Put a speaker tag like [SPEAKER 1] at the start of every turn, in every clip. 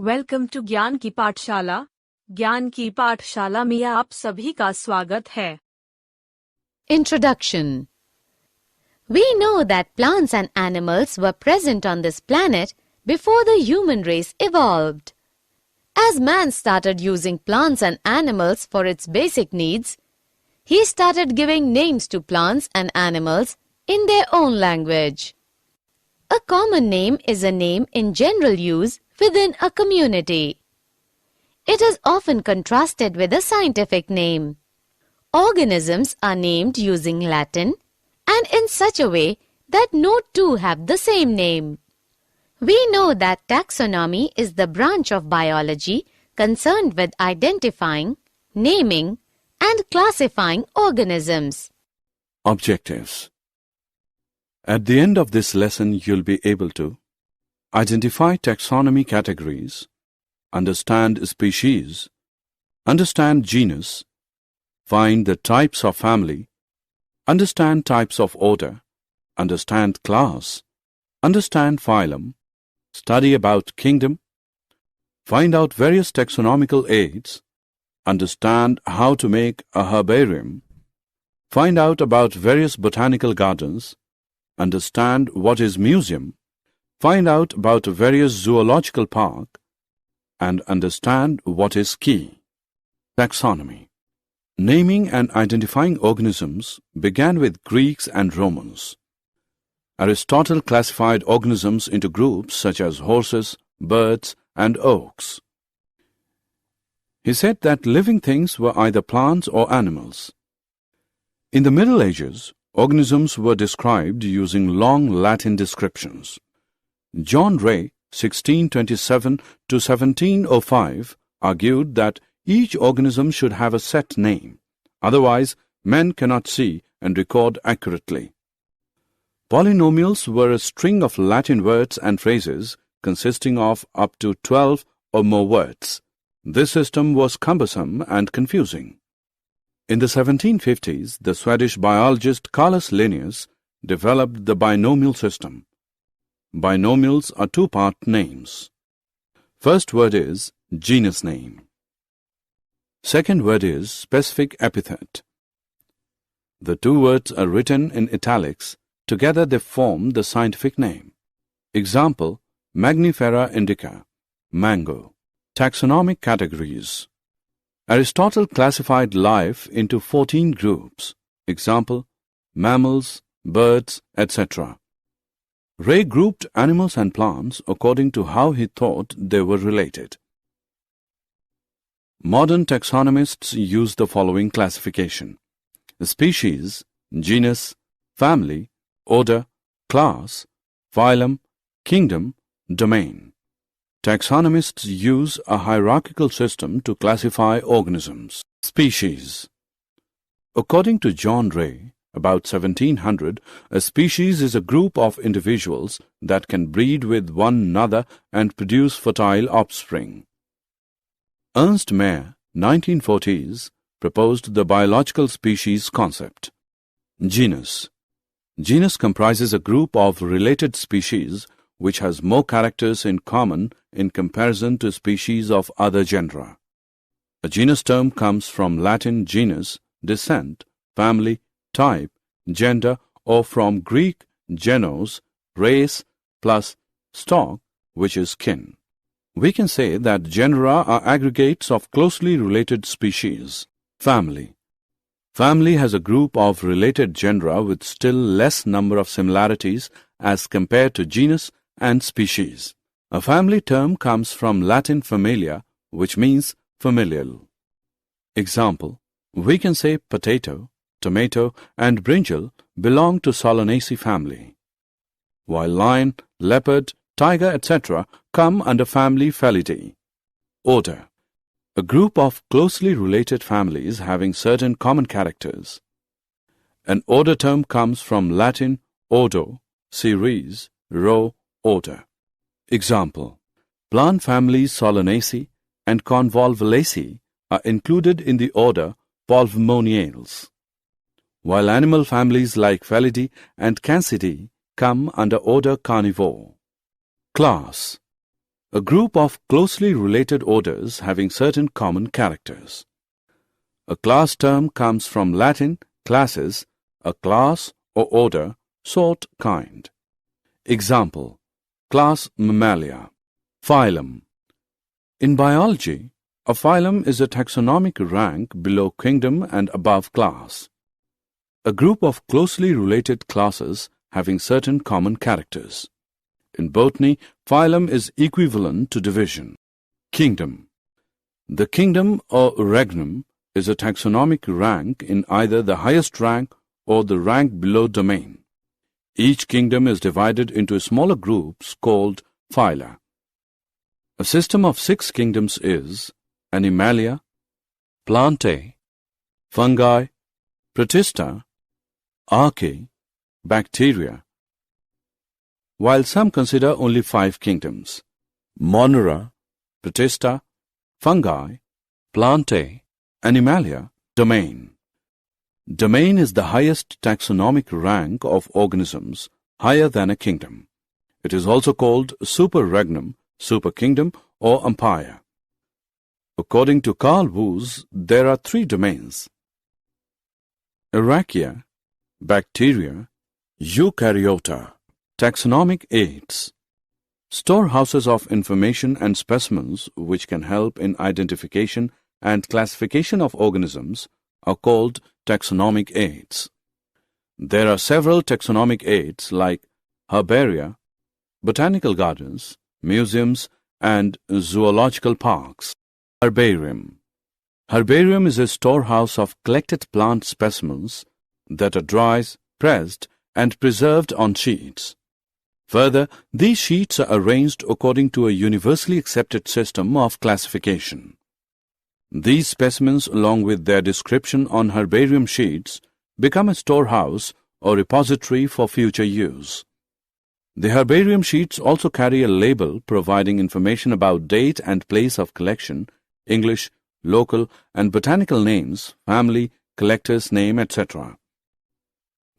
[SPEAKER 1] Welcome to ज्ञान की पाठशाला। ज्ञान की पाठशाला में आप सभी का स्वागत है।
[SPEAKER 2] Introduction. We know that plants and animals were present on this planet before the human race evolved. As man started using plants and animals for its basic needs, he started giving names to plants and animals in their own language. A common name is a name in general use within a community. It is often contrasted with a scientific name. Organisms are named using Latin and in such a way that no two have the same name. We know that taxonomy is the branch of biology concerned with identifying, naming, and classifying organisms.
[SPEAKER 3] Objectives. At the end of this lesson, you'll be able to identify taxonomy categories, understand species, understand genus, find the types of family, understand types of order, understand class, understand phylum, study about kingdom, find out various taxonomical aids, understand how to make a herbarium, find out about various botanical gardens, understand what is museum, find out about various zoological park, and understand what is key. Taxonomy. Naming and identifying organisms began with Greeks and Romans. Aristotle classified organisms into groups such as horses, birds, and oaks. He said that living things were either plants or animals. In the Middle Ages, organisms were described using long Latin descriptions. John Ray, 1627 to 1705, argued that each organism should have a set name, otherwise men cannot see and record accurately. Polynomials were a string of Latin words and phrases consisting of up to 12 or more words. This system was cumbersome and confusing. In the 1750s, the Swedish biologist Carolus Linnaeus developed the binomial system. Binomials are two-part names. First word is genus name. Second word is specific epithet. The two words are written in italics. Together they form the scientific name. Example, Magnifera indica, mango. Taxonomic categories. Aristotle classified life into 14 groups. Example, mammals, birds, etc. Ray grouped animals and plants according to how he thought they were related. Modern taxonomists use the following classification: species, genus, family, order, class, phylum, kingdom, domain. Taxonomists use a hierarchical system to classify organisms. Species. According to John Ray, about 1700, a species is a group of individuals that can breed with one another and produce fertile offspring. Ernst Mayr, 1940s, proposed the biological species concept. Genus. Genus comprises a group of related species which has more characters in common in comparison to species of other genera. A genus term comes from Latin genus, descent, family, type, gender, or from Greek genos, race, plus stock, which is kin. We can say that genera are aggregates of closely related species. Family. Family has a group of related genera with still less number of similarities as compared to genus and species. A family term comes from Latin familia, which means familial. Example, we can say potato, tomato, and brinjal belong to Solanaceae family, while lion, leopard, tiger, etc. come under family Felidae. Order. A group of closely related families having certain common characters. An order term comes from Latin ordo, series, row, order. Example, plant families Solanaceae and Convolvulaceae are included in the order Polymoniales, while animal families like Felidae and Cancidae come under order Carnivore. Class. A group of closely related orders having certain common characters. A class term comes from Latin classes, a class or order, sort, kind. Example: class Mammalia. Phylum. In biology, a phylum is a taxonomic rank below kingdom and above class. A group of closely related classes having certain common characters. In botany, phylum is equivalent to division. Kingdom. The kingdom or regnum is a taxonomic rank in either the highest rank or the rank below domain. Each kingdom is divided into smaller groups called phyla. A system of 6 kingdoms is Animalia, Plantae, Fungi, Protista, Archaea, Bacteria, while some consider only 5 kingdoms: Monera, Protista, Fungi, Plantae, Animalia, Domain. Domain is the highest taxonomic rank of organisms, higher than a kingdom. It is also called superregnum, superkingdom, or empire. According to Carl Woese, there are 3 domains: Archaea, Bacteria, Eukaryota. Taxonomic aids. Storehouses of information and specimens which can help in identification and classification of organisms are called taxonomic aids. There are several taxonomic aids like herbaria, botanical gardens, museums, and zoological parks. Herbarium. Herbarium is a storehouse of collected plant specimens that are dried, pressed, and preserved on sheets. Further, these sheets are arranged according to a universally accepted system of classification. These specimens, along with their description on herbarium sheets, become a storehouse or repository for future use. The herbarium sheets also carry a label providing information about date and place of collection, English, local, and botanical names, family, collector's name, etc.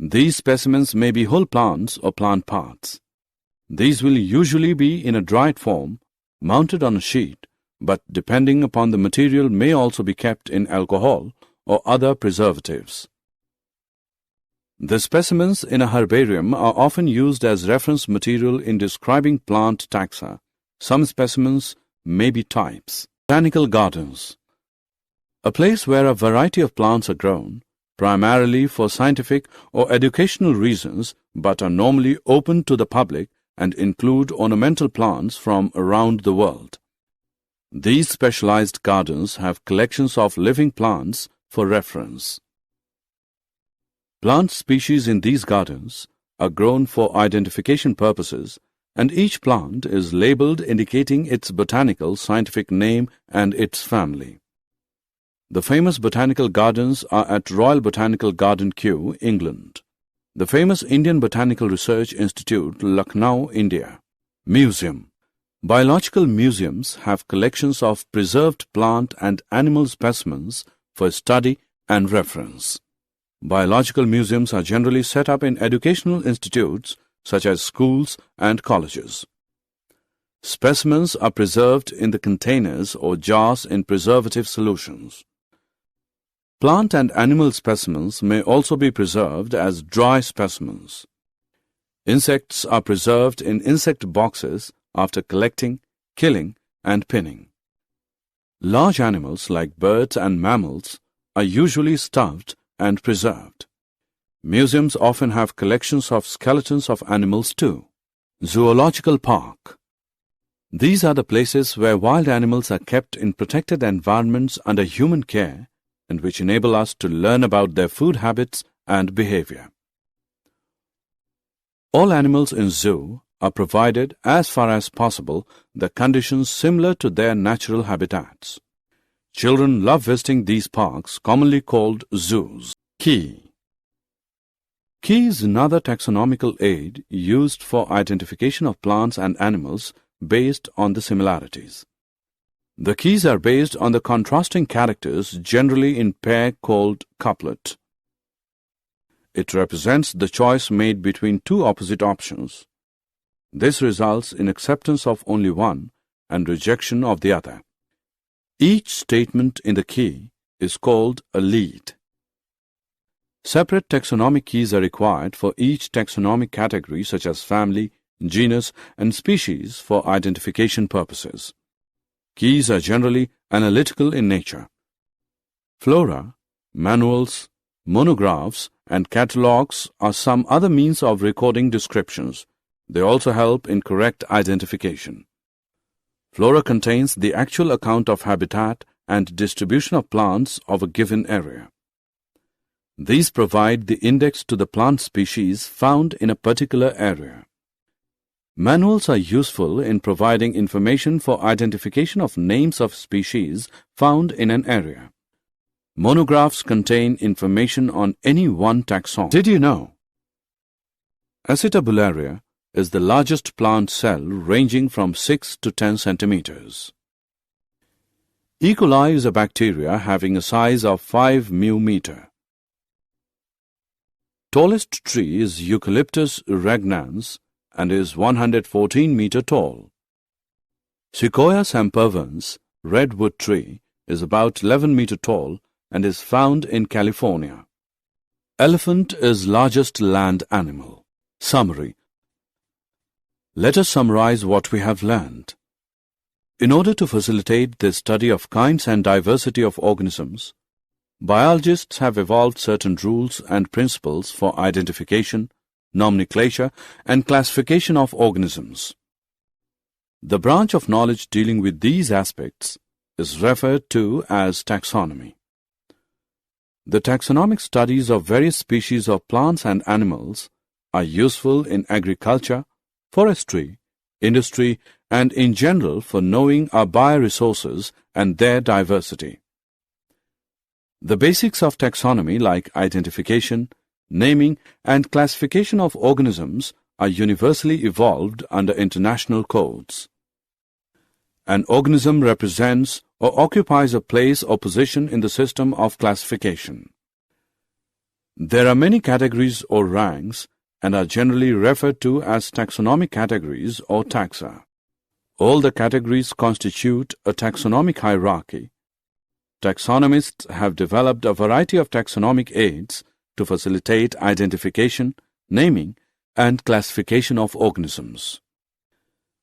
[SPEAKER 3] These specimens may be whole plants or plant parts. These will usually be in a dried form, mounted on a sheet, but depending upon the material may also be kept in alcohol or other preservatives. The specimens in a herbarium are often used as reference material in describing plant taxa. Some specimens may be types. Botanical gardens. A place where a variety of plants are grown, primarily for scientific or educational reasons, but are normally open to the public and include ornamental plants from around the world. These specialized gardens have collections of living plants for reference. Plant species in these gardens are grown for identification purposes, and each plant is labeled indicating its botanical scientific name and its family. The famous botanical gardens are at Royal Botanical Garden, Kew, England. The famous Indian Botanical Research Institute, Lucknow, India. Museum. Biological museums have collections of preserved plant and animal specimens for study and reference. Biological museums are generally set up in educational institutes such as schools and colleges. Specimens are preserved in the containers or jars in preservative solutions. Plant and animal specimens may also be preserved as dry specimens. Insects are preserved in insect boxes after collecting, killing, and pinning. Large animals like birds and mammals are usually stuffed and preserved. Museums often have collections of skeletons of animals too. Zoological park. These are the places where wild animals are kept in protected environments under human care and which enable us to learn about their food habits and behavior. All animals in zoo are provided, as far as possible, the conditions similar to their natural habitats. Children love visiting these parks, commonly called zoos. Key. Key is another taxonomical aid used for identification of plants and animals based on the similarities. The keys are based on the contrasting characters, generally in pair called couplet. It represents the choice made between two opposite options. This results in acceptance of only one and rejection of the other. Each statement in the key is called a lead. Separate taxonomic keys are required for each taxonomic category such as family, genus, and species for identification purposes. Keys are generally analytical in nature. Flora, manuals, monographs, and catalogues are some other means of recording descriptions. They also help in correct identification. Flora contains the actual account of habitat and distribution of plants of a given area. These provide the index to the plant species found in a particular area. Manuals are useful in providing information for identification of names of species found in an area. Monographs contain information on any one taxon. Did you know? Acetabularia is the largest plant cell ranging from 6 to 10 centimeters. E. coli is a bacteria having a size of 5 μm. Tallest tree is Eucalyptus regnans and is 114 meter tall. Sequoia sempervirens, redwood tree, is about 11 meter tall and is found in California. Elephant is largest land animal. Summary. Let us summarize what we have learned. In order to facilitate the study of kinds and diversity of organisms, biologists have evolved certain rules and principles for identification, nomenclature, and classification of organisms. The branch of knowledge dealing with these aspects is referred to as taxonomy. The taxonomic studies of various species of plants and animals are useful in agriculture, forestry, industry, and in general for knowing our bioresources and their diversity. The basics of taxonomy like identification, naming, and classification of organisms are universally evolved under international codes. An organism represents or occupies a place or position in the system of classification. There are many categories or ranks and are generally referred to as taxonomic categories or taxa. All the categories constitute a taxonomic hierarchy. Taxonomists have developed a variety of taxonomic aids to facilitate identification, naming, and classification of organisms.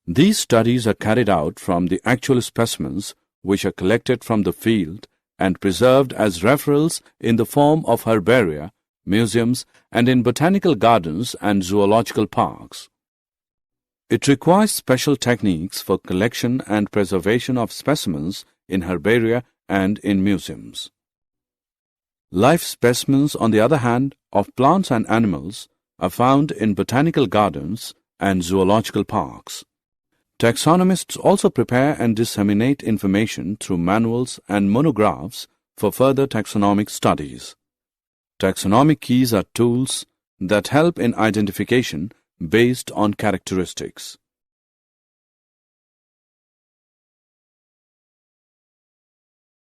[SPEAKER 3] These studies are carried out from the actual specimens which are collected from the field and preserved as referrals in the form of herbaria, museums, and in botanical gardens and zoological parks. It requires special techniques for collection and preservation of specimens in herbaria and in museums. Life specimens, on the other hand, of plants and animals are found in botanical gardens and zoological parks. Taxonomists also prepare and disseminate information through manuals and monographs for further taxonomic studies. Taxonomic keys are tools that help in identification based on characteristics.